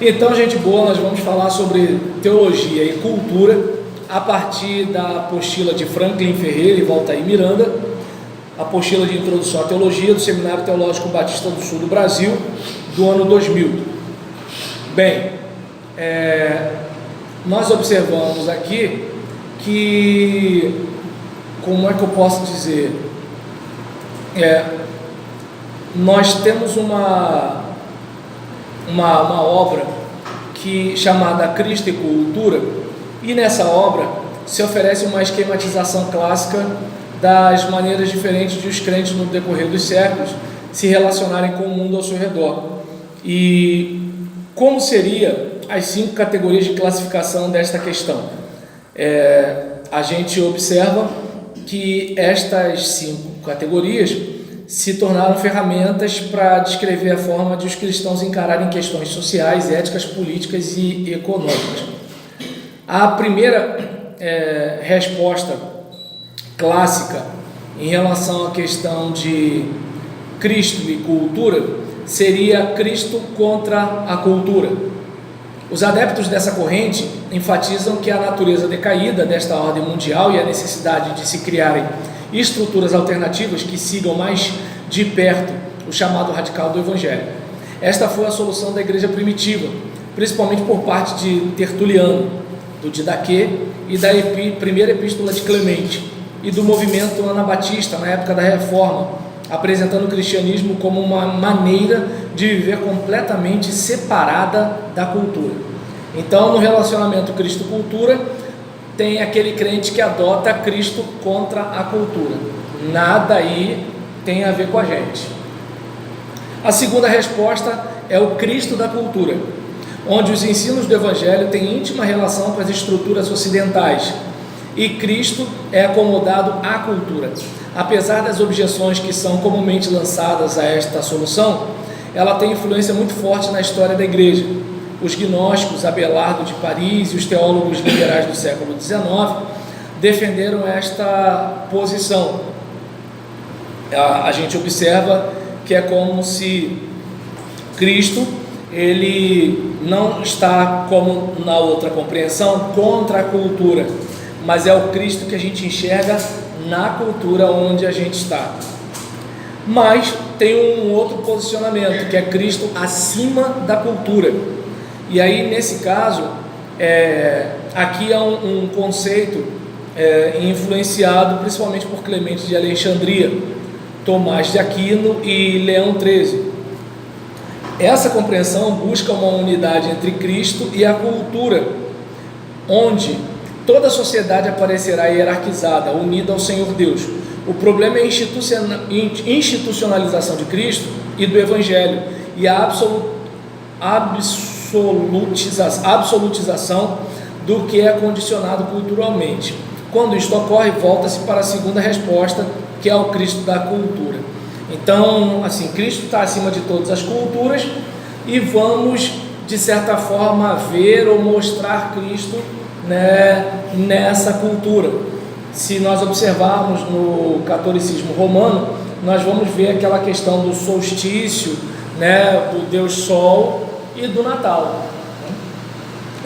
Então, gente boa, nós vamos falar sobre teologia e cultura a partir da apostila de Franklin Ferreira e Valtair Miranda, apostila de introdução à teologia do Seminário Teológico Batista do Sul do Brasil, do ano 2000. Bem, nós observamos aqui que, como é que eu posso dizer, nós temos uma obra chamada Cristo e Cultura, e nessa obra se oferece uma esquematização clássica das maneiras diferentes de os crentes no decorrer dos séculos se relacionarem com o mundo ao seu redor, e como seria as 5 categorias de classificação desta questão. A gente observa que estas 5 categorias se tornaram ferramentas para descrever a forma de os cristãos encararem questões sociais, éticas, políticas e econômicas. A primeira resposta clássica em relação à questão de Cristo e cultura seria Cristo contra a cultura. Os adeptos dessa corrente enfatizam que a natureza decaída desta ordem mundial e a necessidade de se criarem estruturas alternativas que sigam mais de perto o chamado radical do Evangelho. Esta foi a solução da igreja primitiva, principalmente por parte de Tertuliano, do Didaquê e da primeira epístola de Clemente, e do movimento anabatista na época da Reforma, apresentando o cristianismo como uma maneira de viver completamente separada da cultura. Então, no relacionamento Cristo-cultura, tem aquele crente que adota Cristo contra a cultura. Nada aí tem a ver com a gente. A segunda resposta é o Cristo da cultura, onde os ensinos do Evangelho têm íntima relação com as estruturas ocidentais, e Cristo é acomodado à cultura. Apesar das objeções que são comumente lançadas a esta solução, ela tem influência muito forte na história da igreja. Os gnósticos, Abelardo de Paris e os teólogos liberais do século XIX defenderam esta posição. A gente observa que é como se Cristo, ele não está, como na outra compreensão, contra a cultura, mas é o Cristo que a gente enxerga na cultura onde a gente está. Mas tem um outro posicionamento, que é Cristo acima da cultura. E aí, nesse caso, aqui é um conceito influenciado principalmente por Clemente de Alexandria, Tomás de Aquino e Leão XIII. Essa compreensão busca uma unidade entre Cristo e a cultura, onde toda a sociedade aparecerá hierarquizada, unida ao Senhor Deus. O problema é a institucionalização de Cristo e do Evangelho, e a absolutização do que é condicionado culturalmente. Quando isto ocorre, volta-se para a segunda resposta, que é o Cristo da cultura. Então, assim, Cristo está acima de todas as culturas, e vamos, de certa forma, ver ou mostrar Cristo, nessa cultura. Se nós observarmos no catolicismo romano, nós vamos ver aquela questão do solstício, do Deus Sol e do Natal.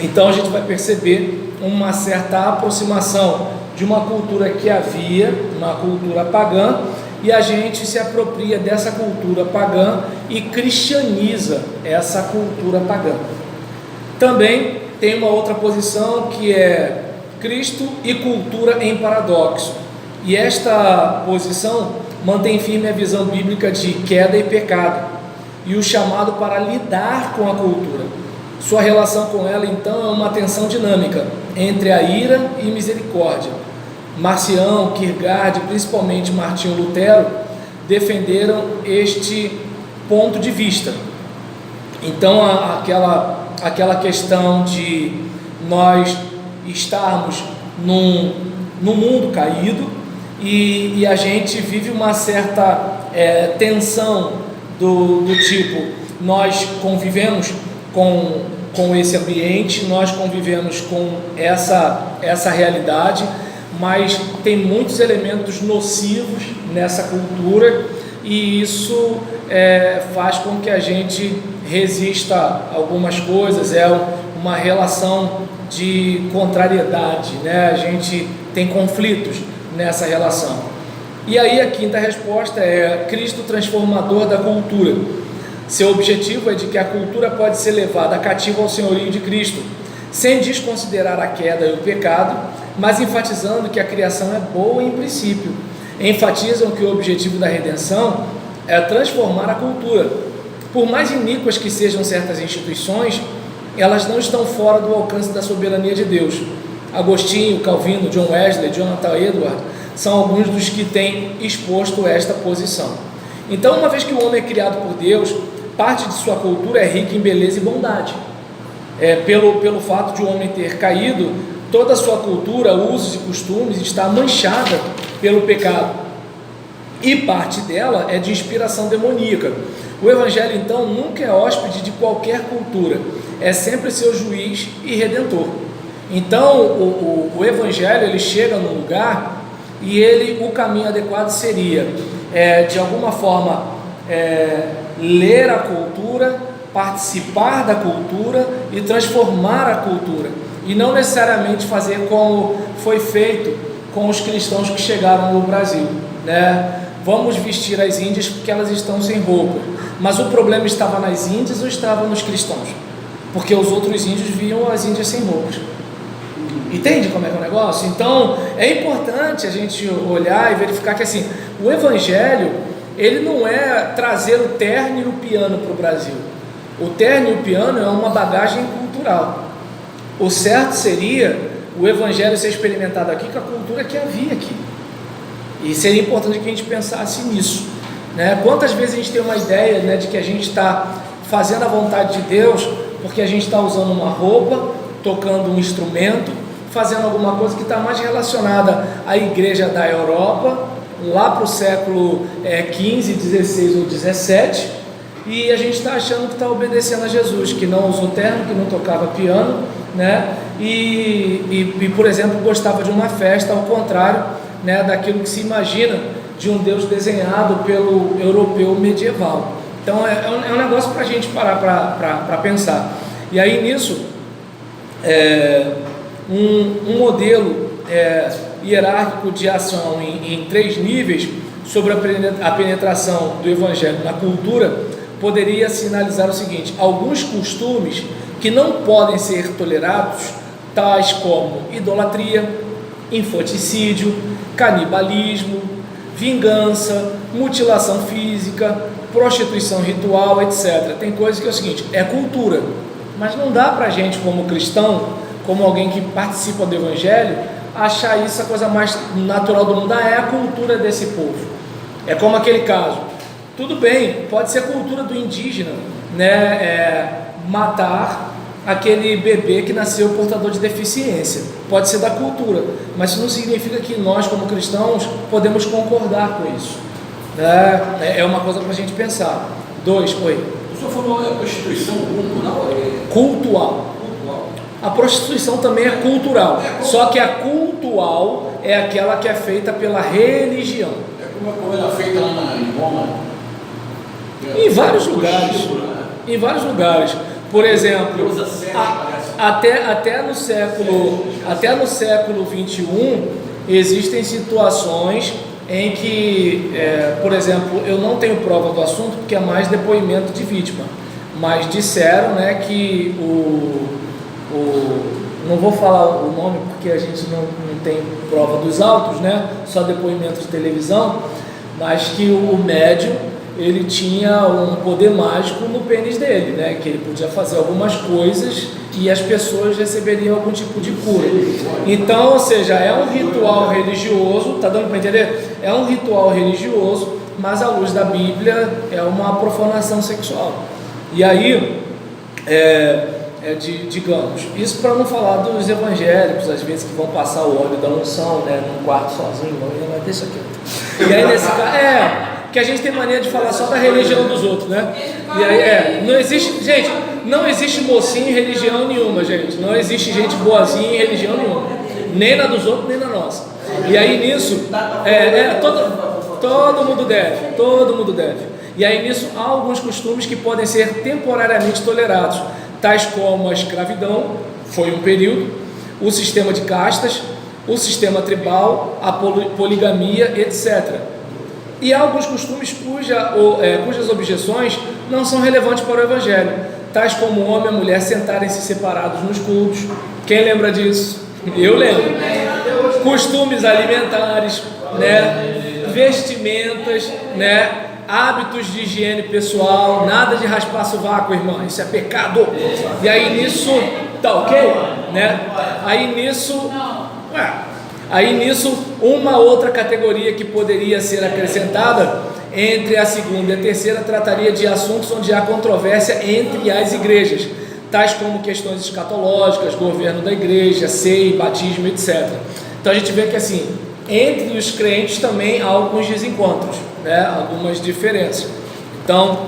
Então a gente vai perceber uma certa aproximação de uma cultura que havia, uma cultura pagã, e a gente se apropria dessa cultura pagã e cristianiza essa cultura pagã. Também tem uma outra posição, que é Cristo e cultura em paradoxo, e esta posição mantém firme a visão bíblica de queda e pecado, e o chamado para lidar com a cultura. Sua relação com ela, então, é uma tensão dinâmica entre a ira e misericórdia. Marcião, Kierkegaard, principalmente Martinho Lutero, defenderam este ponto de vista. Então, aquela questão de nós estarmos num mundo caído, e a gente vive uma certa tensão do tipo, nós convivemos com esse ambiente, nós convivemos com essa realidade, mas tem muitos elementos nocivos nessa cultura e isso faz com que a gente resista a algumas coisas, é uma relação de contrariedade, né? A gente tem conflitos nessa relação. E aí a quinta resposta é Cristo transformador da cultura. Seu objetivo é de que a cultura pode ser levada cativa ao senhorio de Cristo, sem desconsiderar a queda e o pecado, mas enfatizando que a criação é boa em princípio. Enfatizam que o objetivo da redenção é transformar a cultura. Por mais iníquas que sejam certas instituições, elas não estão fora do alcance da soberania de Deus. Agostinho, Calvino, John Wesley, Jonathan Edwards são alguns dos que têm exposto esta posição. Então, uma vez que o homem é criado por Deus, parte de sua cultura é rica em beleza e bondade. Pelo fato de o homem ter caído, toda a sua cultura, usos e costumes está manchada pelo pecado, e parte dela é de inspiração demoníaca. O Evangelho, então, nunca é hóspede de qualquer cultura, é sempre seu juiz e redentor. Então, o Evangelho, ele chega num lugar e o caminho adequado seria, de alguma forma, ler a cultura, participar da cultura e transformar a cultura, e não necessariamente fazer como foi feito com os cristãos que chegaram no Brasil, né? Vamos vestir as índias porque elas estão sem roupa, mas o problema estava nas índias ou estava nos cristãos? Porque os outros índios viam as índias sem roupas. Entende como é que é o negócio? Então é importante a gente olhar e verificar que assim, o Evangelho, ele não é trazer o terno e o piano para o Brasil. O terno e o piano é uma bagagem cultural. O certo seria o Evangelho ser experimentado aqui com a cultura que havia aqui. E seria importante que a gente pensasse nisso, né? Quantas vezes a gente tem uma ideia, né, de que a gente está fazendo a vontade de Deus porque a gente está usando uma roupa, tocando um instrumento, fazendo alguma coisa que está mais relacionada à igreja da Europa, lá para o século XV, XVI ou XVII, e a gente está achando que está obedecendo a Jesus, que não usou terno, que não tocava piano, né? E por exemplo, gostava de uma festa, ao contrário, né, daquilo que se imagina de um Deus desenhado pelo europeu medieval. Então é um negócio para a gente parar para pensar. E aí nisso, um modelo hierárquico de ação em 3 níveis sobre a penetração do Evangelho na cultura poderia sinalizar o seguinte: alguns costumes que não podem ser tolerados, tais como idolatria, infanticídio, canibalismo, vingança, mutilação física, prostituição ritual, etc. Tem coisas que é o seguinte, é cultura, mas não dá para a gente, como cristão, como alguém que participa do Evangelho, achar isso a coisa mais natural do mundo. É a cultura desse povo. É como aquele caso, tudo bem, pode ser a cultura do indígena, né? Matar aquele bebê que nasceu portador de deficiência, pode ser da cultura, mas isso não significa que nós, como cristãos, podemos concordar com isso, né? É uma coisa para a gente pensar. 2, oi. O senhor falou a prostituição cultural? Cultual. A prostituição também é cultural, só que a cultual é aquela que é feita pela religião. É como ela é feita lá em Roma? Em vários lugares. Em vários lugares. Por exemplo, até no século XXI, existem situações em que, por exemplo, eu não tenho prova do assunto, porque é mais depoimento de vítima, mas disseram, né, que não vou falar o nome porque a gente não tem prova dos autos, né, só depoimento de televisão, mas que o médium, ele tinha um poder mágico no pênis dele, né? Que ele podia fazer algumas coisas e as pessoas receberiam algum tipo de cura. Então, ou seja, é um ritual religioso, tá dando para entender? É um ritual religioso, mas à luz da Bíblia é uma profanação sexual. E aí, digamos, isso para não falar dos evangélicos, às vezes que vão passar o óleo da unção, né, num quarto sozinho, mas deixa quieto. E aí nesse caso, que a gente tem mania de falar só da religião dos outros, né? E aí não existe, gente, não existe mocinho em religião nenhuma, gente. Não existe gente boazinha em religião nenhuma, nem na dos outros, nem na nossa. E aí nisso, Todo mundo deve, todo mundo deve. E aí nisso há alguns costumes que podem ser temporariamente tolerados, tais como a escravidão, foi um período, o sistema de castas, o sistema tribal, a poligamia, etc. E há alguns costumes cujas objeções não são relevantes para o Evangelho, tais como o homem e a mulher sentarem-se separados nos cultos. Quem lembra disso? Eu lembro. Costumes alimentares, né? Vestimentas, né? Hábitos de higiene pessoal, nada de raspar sovaco, irmã, isso é pecado. E aí nisso, tá ok? Né? Aí nisso, uma outra categoria que poderia ser acrescentada entre a segunda e a terceira trataria de assuntos onde há controvérsia entre as igrejas, tais como questões escatológicas, governo da igreja, ceia, batismo, etc. Então a gente vê que assim, entre os crentes também há alguns desencontros, né? Algumas diferenças. Então,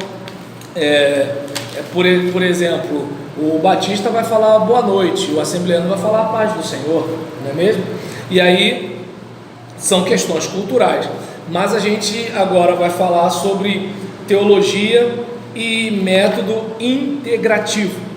por exemplo, o batista vai falar boa noite, o assembleano vai falar a paz do Senhor, não é mesmo? E aí são questões culturais, mas a gente agora vai falar sobre teologia e método integrativo.